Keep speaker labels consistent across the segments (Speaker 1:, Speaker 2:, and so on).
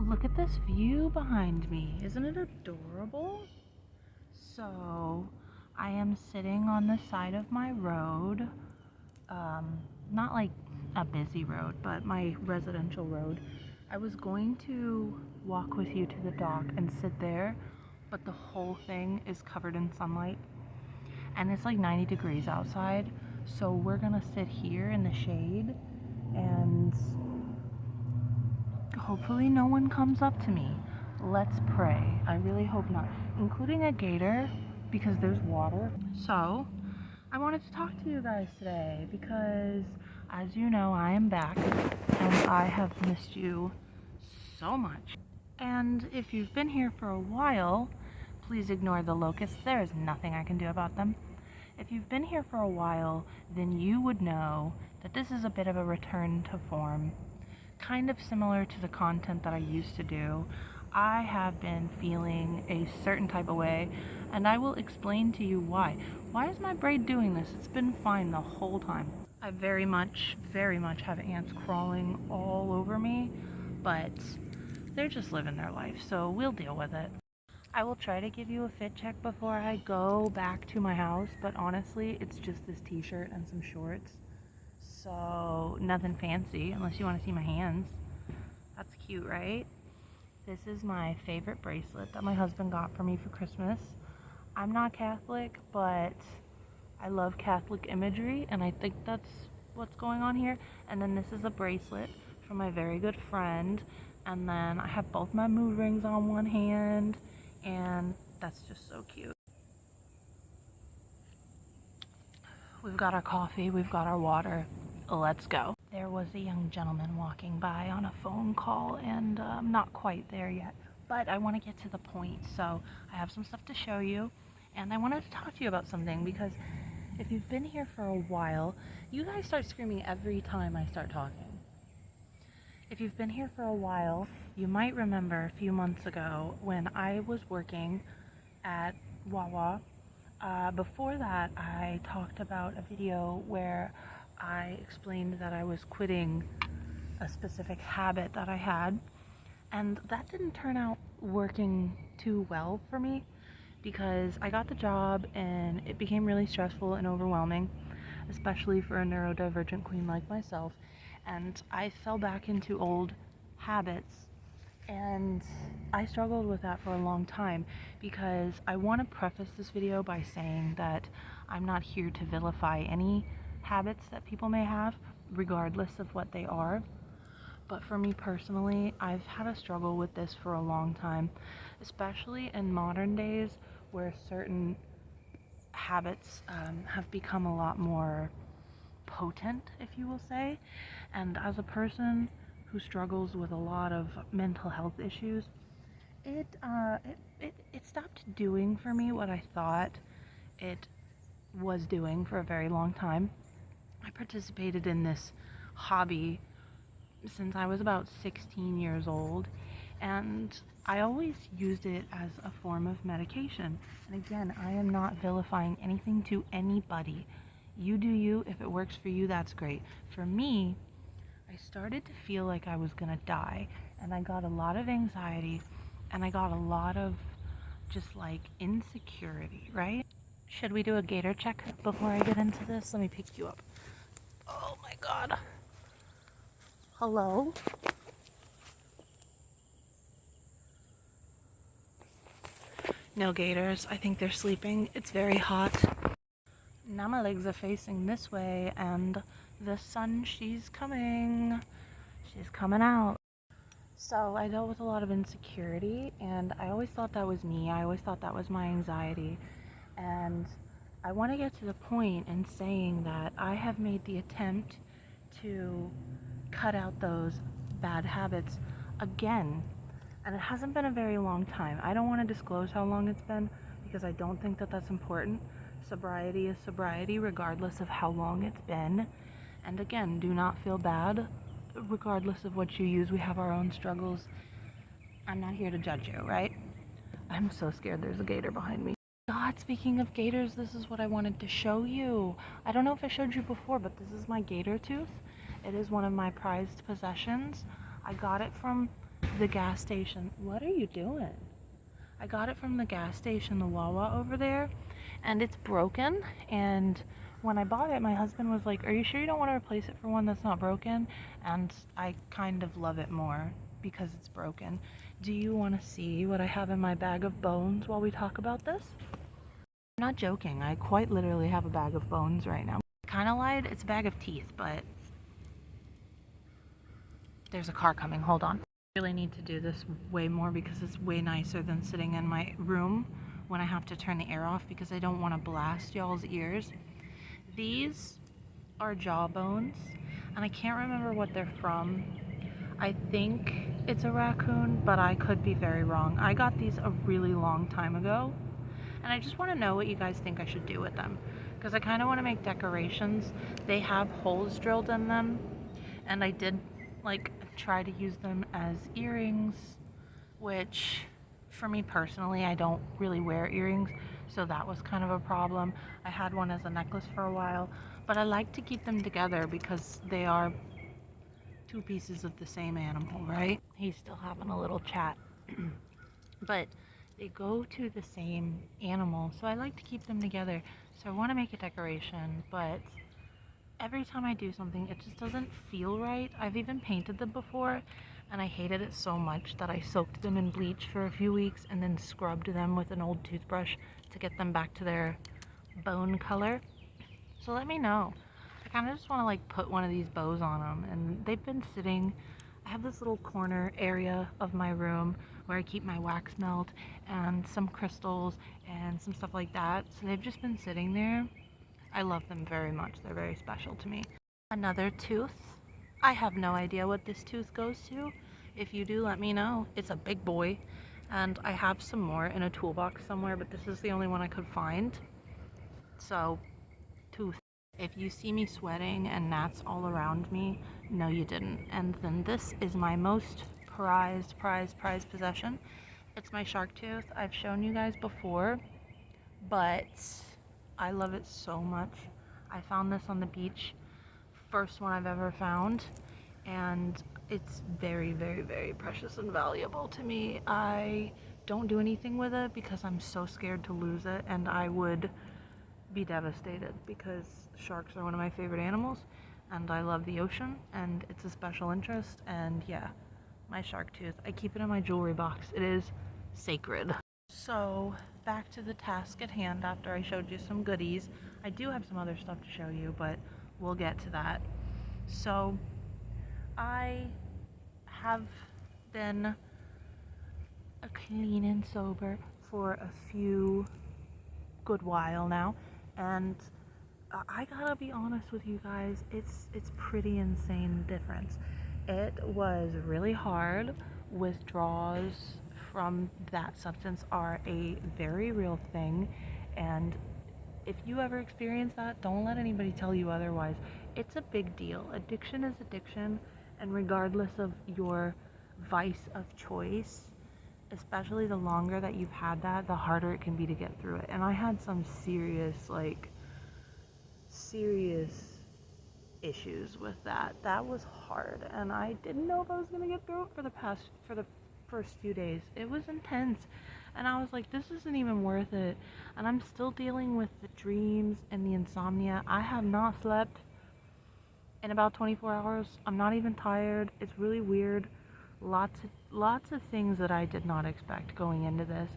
Speaker 1: Look at this view behind me. Isn't it adorable? So, I am sitting on the side of my road. Not like a busy road, but my residential road. I was going to walk with you to the dock and sit there, but the whole thing is covered in sunlight. And it's like 90 degrees outside. So, we're gonna sit here in the shade and hopefully no one comes up to me. Let's pray. I really hope not. Including a gator because there's water. So, I wanted to talk to you guys today because, as you know, I am back and I have missed you so much. And if you've been here for a while, please ignore the locusts. There is nothing I can do about them. If you've been here for a while, then you would know that this is a bit of a return to form, kind of similar to the content that I used to do. I have been feeling a certain type of way, and I will explain to you why. Why is my braid doing this? It's been fine the whole time. I very much have ants crawling all over me, but they're just living their life, so we'll deal with it. I will try to give you a fit check before I go back to my house, but honestly, it's just this t-shirt and some shorts. So, nothing fancy, unless you want to see my hands. That's cute, right? This is my favorite bracelet that my husband got for me for Christmas. I'm not Catholic, but I love Catholic imagery, and I think that's what's going on here. And then this is a bracelet from my very good friend. And then I have both my mood rings on one hand, and that's just so cute. We've got our coffee, we've got our water. Let's go. There was a young gentleman walking by on a phone call, and I'm not quite there yet, but I want to get to the point. So I have some stuff to show you, and I wanted to talk to you about something because if you've been here for a while, you guys start screaming every time I start talking. If you've been here for a while, you might remember a few months ago when I was working at Wawa. Before that, I talked about a video where I explained that I was quitting a specific habit that I had, and that didn't turn out working too well for me because I got the job and it became really stressful and overwhelming, especially for a neurodivergent queen like myself, and I fell back into old habits. And I struggled with that for a long time because I want to preface this video by saying that I'm not here to vilify any habits that people may have, regardless of what they are. But for me personally, I've had a struggle with this for a long time, especially in modern days where certain habits have become a lot more potent, if you will say. And as a person who struggles with a lot of mental health issues, it stopped doing for me what I thought it was doing for a very long time. I participated in this hobby since I was about 16 years old, and I always used it as a form of medication. And again, I am not vilifying anything to anybody. You do you. If it works for you, that's great. For me, I started to feel like I was gonna die, and I got a lot of anxiety, and I got a lot of just like insecurity, right? Should we do a gator check before I get into this? Let me pick you up. Oh my god. Hello? No gators. I think they're sleeping. It's very hot. Now my legs are facing this way, and the sun, she's coming. She's coming out. So I dealt with a lot of insecurity, and I always thought that was me. I always thought that was my anxiety. And I want to get to the point in saying that I have made the attempt to cut out those bad habits again. And it hasn't been a very long time. I don't want to disclose how long it's been because I don't think that that's important. Sobriety is sobriety regardless of how long it's been. And again, do not feel bad regardless of what you use. We have our own struggles. I'm not here to judge you, right? I'm so scared there's a gator behind me. God, speaking of gators, this is what I wanted to show you. I don't know if I showed you before, but this is my gator tooth. It is one of my prized possessions. I got it from The gas station. What are you doing? I got it from the gas station, the Wawa over there, and it's broken. And when I bought it, my husband was like, "Are you sure you don't want to replace it for one that's not broken?" And I kind of love it more because it's broken. Do you want to see what I have in my bag of bones while we talk about this? I'm not joking. I quite literally have a bag of bones right now. I kind of lied. It's a bag of teeth, but there's a car coming. Hold on. I really need to do this way more because it's way nicer than sitting in my room when I have to turn the air off because I don't want to blast y'all's ears. These are jawbones, and I can't remember what they're from. I think it's a raccoon, but I could be very wrong. I got these a really long time ago, and I just want to know what you guys think I should do with them because I kind of want to make decorations. They have holes drilled in them, and I did like try to use them as earrings, which for me personally, I don't really wear earrings, so that was kind of a problem. I had one as a necklace for a while, but I like to keep them together because they are two pieces of the same animal, right? He's still having a little chat. But they go to the same animal, so I like to keep them together. So I want to make a decoration, but every time I do something, it just doesn't feel right. I've even painted them before, and I hated it so much that I soaked them in bleach for a few weeks and then scrubbed them with an old toothbrush to get them back to their bone color. So let me know. I kind of just want to like put one of these bows on them, and they've been sitting. I have this little corner area of my room where I keep my wax melt and some crystals and some stuff like that. So they've just been sitting there. I love them very much. They're very special to me. Another tooth. I have no idea what this tooth goes to. If you do, let me know. It's a big boy, and I have some more in a toolbox somewhere, but this is the only one I could find. So, tooth. If you see me sweating and gnats all around me, no you didn't. And then this is my most prized possession. It's my shark tooth. I've shown you guys before, but I love it so much. I found this on the beach, first one I've ever found, and it's very precious and valuable to me. I don't do anything with it because I'm so scared to lose it, and I would be devastated because sharks are one of my favorite animals, and I love the ocean, and it's a special interest. And yeah, my shark tooth, I keep it in my jewelry box. It is sacred. So back to the task at hand. After I showed you some goodies, I do have some other stuff to show you, but we'll get to that. So I have been clean and sober for a few good while now, and I gotta be honest with you guys, it's pretty insane difference. It was really hard. Withdrawals from that substance are a very real thing, and if you ever experience that, don't let anybody tell you otherwise. It's a big deal. Addiction is addiction, and regardless of your vice of choice, especially the longer that you've had that, the harder it can be to get through it. And I had some serious issues with that. That was hard, and I didn't know if I was gonna get through it for the first few days. It was intense, and I was like, this isn't even worth it. And I'm still dealing with the dreams and the insomnia. I have not slept in about 24 hours. I'm not even tired. It's really weird. Lots of things that I did not expect going into this,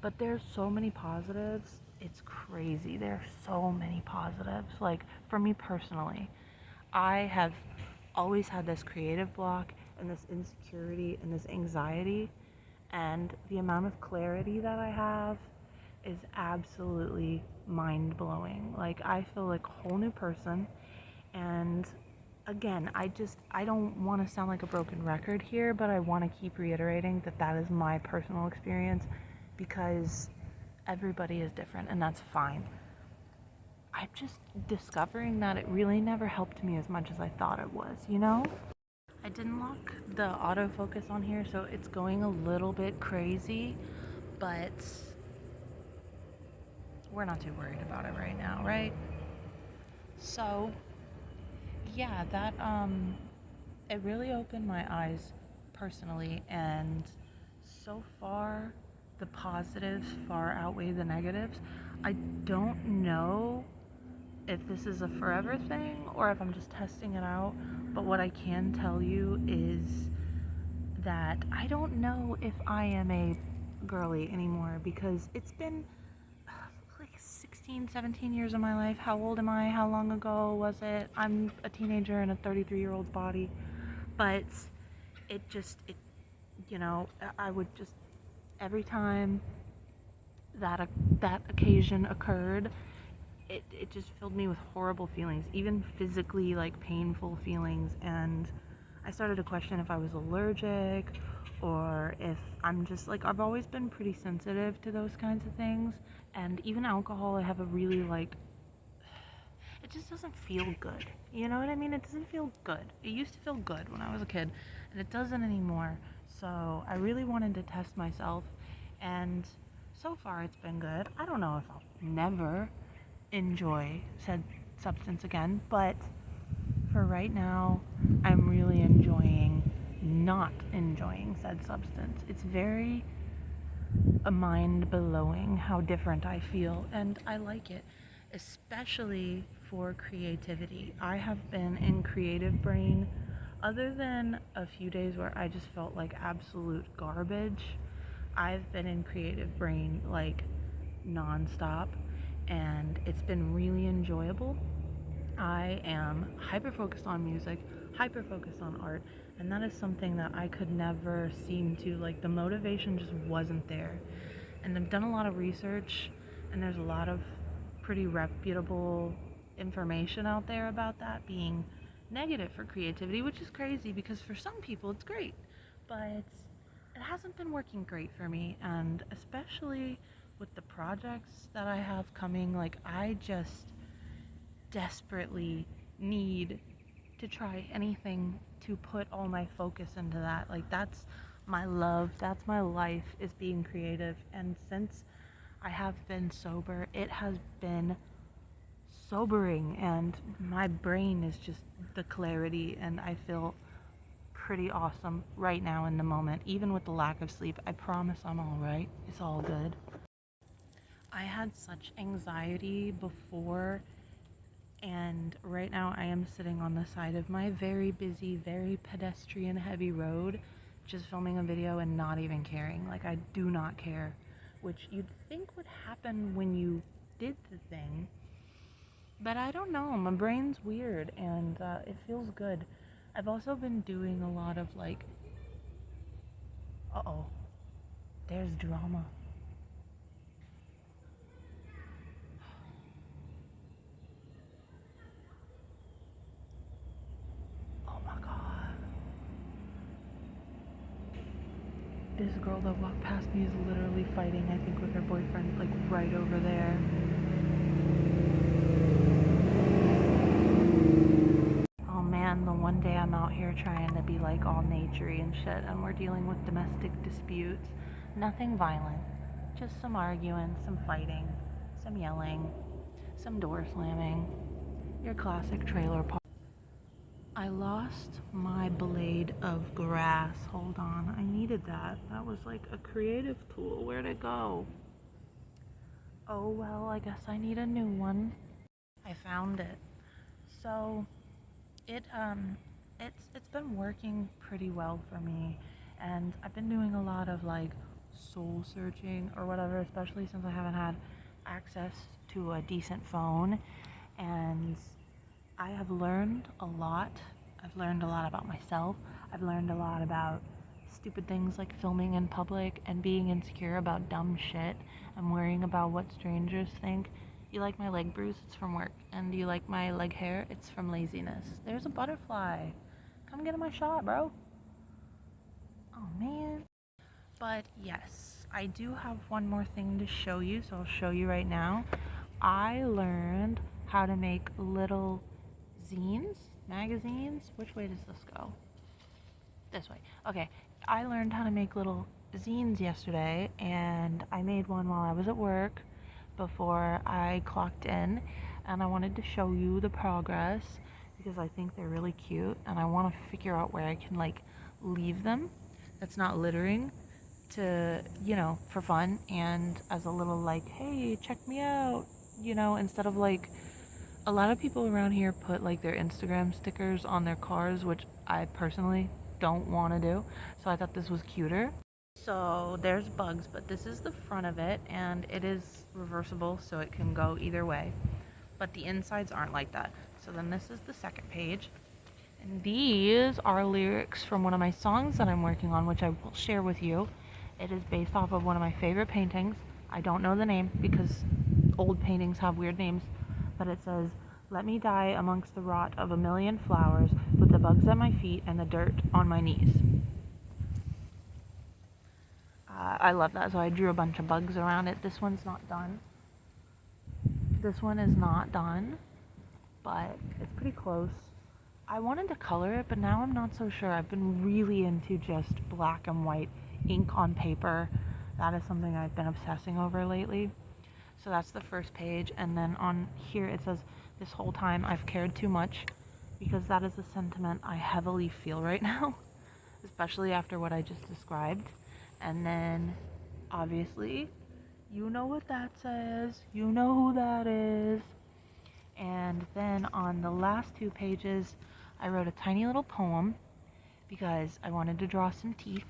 Speaker 1: but there's so many positives. It's crazy. There's so many positives. Like for me personally, I have always had this creative block and this insecurity and this anxiety, and the amount of clarity that I have is absolutely mind blowing. Like I feel like a whole new person. And again, I don't want to sound like a broken record here, but I want to keep reiterating that that is my personal experience because everybody is different, and that's fine. I'm just discovering that it really never helped me as much as I thought it was, you know? I didn't lock the autofocus on here, so it's going a little bit crazy, but we're not too worried about it right now, right? So, yeah, that it really opened my eyes personally, and so far the positives far outweigh the negatives. I don't know if this is a forever thing or if I'm just testing it out, but what I can tell you is that I don't know if I am a girly anymore, because it's been like 16, 17 years of my life. How old am I? How long ago was it? I'm a teenager in a 33-year-old's body. But it you know, I would just, every time that occasion occurred, it just filled me with horrible feelings, even physically like painful feelings. And I started to question if I was allergic, or if I'm just like, I've always been pretty sensitive to those kinds of things. And even alcohol, I have a really like, it just doesn't feel good. You know what I mean? It doesn't feel good. It used to feel good when I was a kid, and it doesn't anymore. So I really wanted to test myself, and so far it's been good. I don't know if I'll never enjoy said substance again, but for right now, I'm really enjoying not enjoying said substance. It's very mind blowing how different I feel, and I like it, especially for creativity. I have been in creative brain, other than a few days where I just felt like absolute garbage. I've been in creative brain like nonstop, and it's been really enjoyable. I am hyper focused on music, hyper focused on art, and that is something that I could never seem to, like, the motivation just wasn't there. And I've done a lot of research, and there's a lot of pretty reputable information out there about that being negative for creativity, which is crazy because for some people it's great, but it hasn't been working great for me. And especially with the projects that I have coming, like, I just desperately need to try anything to put all my focus into that. Like, that's my love, that's my life, is being creative. And since I have been sober, it has been sobering, and my brain is just the clarity, and I feel pretty awesome right now in the moment, even with the lack of sleep. I promise I'm all right. It's all good. I had such anxiety before, and right now I am sitting on the side of my very busy, very pedestrian heavy road, just filming a video and not even caring. Like, I do not care, which you'd think would happen when you did the thing, but I don't know. My brain's weird, and it feels good. I've also been doing a lot of like, uh-oh, there's drama. Oh my god. This girl that walked past me is literally fighting, I think, with her boyfriend, like right over there. Oh man, the one day I'm out here trying to be like all naturey and shit, and we're dealing with domestic disputes. Nothing violent, just some arguing, some fighting, some yelling, some door slamming. Your classic trailer park. I lost my blade of grass. Hold on, I needed that. That was like a creative tool. Where'd it go? Oh well, I guess I need a new one. I found it. So it's been working pretty well for me, and I've been doing a lot of like soul searching or whatever, especially since I haven't had access to a decent phone. And I have learned a lot. I've learned a lot about myself. I've learned a lot about stupid things like filming in public and being insecure about dumb shit and worrying about what strangers think. You like my leg bruise? It's from work. And do you like my leg hair? It's from laziness. There's a butterfly. Come get my shot, bro. Oh man. But yes, I do have one more thing to show you, so I'll show you right now. I learned how to make little zines, magazines. Which way does this go? This way. Okay, I learned how to make little zines yesterday, and I made one while I was at work before I clocked in, and I wanted to show you the progress because I think they're really cute, and I want to figure out where I can like leave them. that's not littering, to, you know, for fun and as a little like, hey, check me out, you know, instead of like, a lot of people around here put like their Instagram stickers on their cars, which I personally don't want to do. So I thought this was cuter. So there's Bugs, but this is the front of it, and it is reversible, so it can go either way. But the insides aren't like that. So then this is the second page. And these are lyrics from one of my songs that I'm working on, which I will share with you. It is based off of one of my favorite paintings. I don't know the name because old paintings have weird names, but it says, "Let me die amongst the rot of a million flowers, with the bugs at my feet and the dirt on my knees." I love that, so I drew a bunch of bugs around it. This one's not done. This one is not done, but it's pretty close. I wanted to color it, but now I'm not so sure. I've been really into just black and white ink on paper. That is something I've been obsessing over lately. So that's the first page, and then on here it says, "This whole time I've cared too much," because that is a sentiment I heavily feel right now, especially after what I just described. And then, obviously, you know what that says. You know who that is. And then on the last two pages, I wrote a tiny little poem because I wanted to draw some teeth.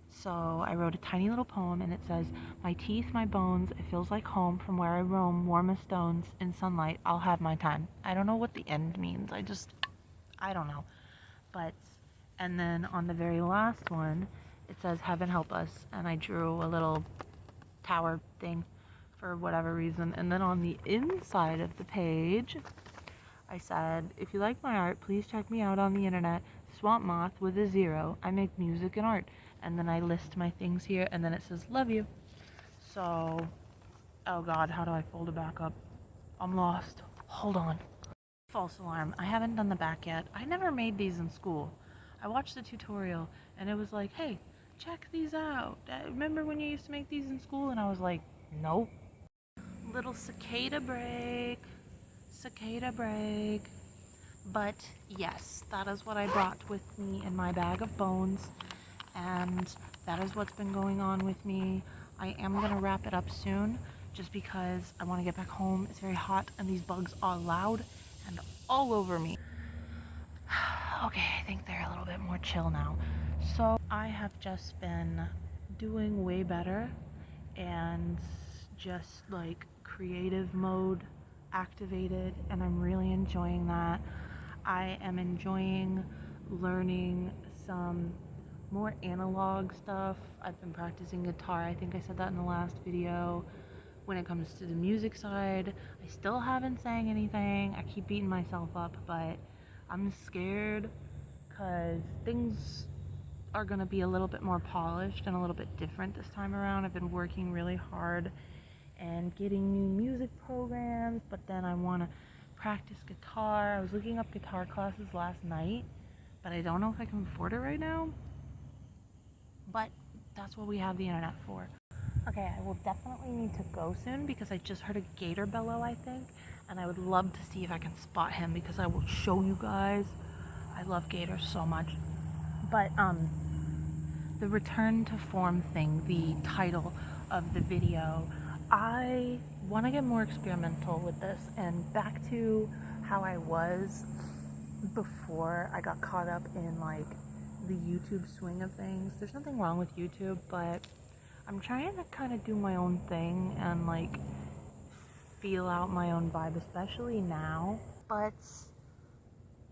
Speaker 1: So I wrote a tiny little poem, and it says, "My teeth, my bones, it feels like home from where I roam, warm as stones, in sunlight, I'll have my time." I don't know what the end means. I don't know. But, and then on the very last one, it says, "Heaven help us," and I drew a little tower thing for whatever reason. And then on the inside of the page, I said, "If you like my art, please check me out on the internet. Swamp Moth with a 0. I make music and art." And then I list my things here, and then it says, "Love you." So, oh God, how do I fold it back up? I'm lost. Hold on. False alarm. I haven't done the back yet. I never made these in school. I watched the tutorial, and it was like, "Hey, check these out. Remember when you used to make these in school?" And I was like, nope. Little cicada break. Cicada break. But yes, that is what I brought with me in my bag of bones, and that is what's been going on with me. I am going to wrap it up soon, just because I want to get back home. It's very hot, and these bugs are loud and all over me. Okay, I think they're a little bit more chill now. So I have just been doing way better, and just like creative mode activated, and I'm really enjoying that. I am enjoying learning some more analog stuff. I've been practicing guitar. I think I said that in the last video. When it comes to the music side, I still haven't sang anything. I keep beating myself up, but I'm scared because things are going to be a little bit more polished and a little bit different this time around. I've been working really hard and getting new music programs, but then I want to practice guitar. I was looking up guitar classes last night, but I don't know if I can afford it right now. But that's what we have the internet for. Okay, I will definitely need to go soon because I just heard a gator bellow, I think, and I would love to see if I can spot him because I will show you guys. I love gators so much. But the return to form thing, the title of the video, I want to get more experimental with this and back to how I was before I got caught up in like the YouTube swing of things. There's nothing wrong with YouTube, but I'm trying to kind of do my own thing and like feel out my own vibe, especially now. But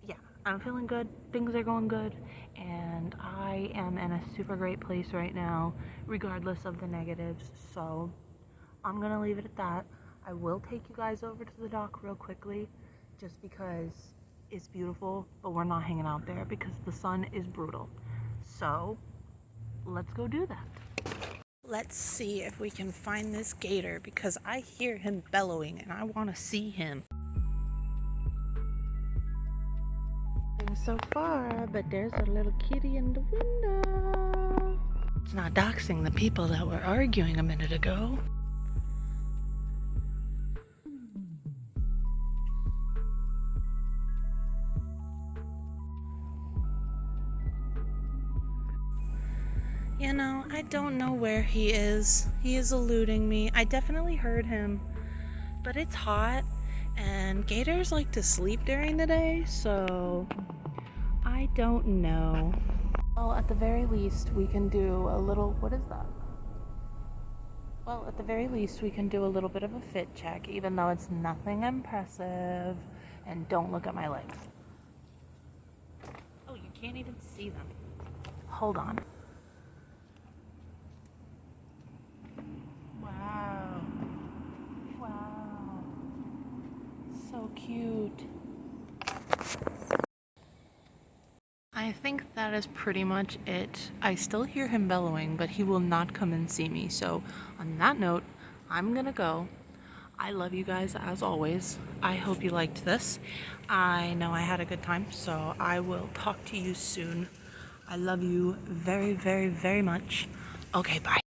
Speaker 1: yeah, I'm feeling good. Things are going good, and I am in a super great place right now, regardless of the negatives. So I'm gonna leave it at that. I will take you guys over to the dock real quickly, just because it's beautiful, but we're not hanging out there because the sun is brutal. So let's go do that. Let's see if we can find this gator because I hear him bellowing and I want to see him. So far, but there's a little kitty in the window. It's not doxing the people that were arguing a minute ago. You know, I don't know where he is. He is eluding me. I definitely heard him, but it's hot and gators like to sleep during the day, so I don't know. Well, at the very least, we can do a little. What is that? Well, at the very least, we can do a little bit of a fit check, even though it's nothing impressive. And don't look at my legs. Oh, you can't even see them. Hold on. Wow. Wow. So cute. I think that is pretty much it. I still hear him bellowing, but he will not come and see me. So, on that note, I'm gonna go. I love you guys as always. I hope you liked this. I know I had a good time, so I will talk to you soon. I love you very, very, very much. Okay, bye.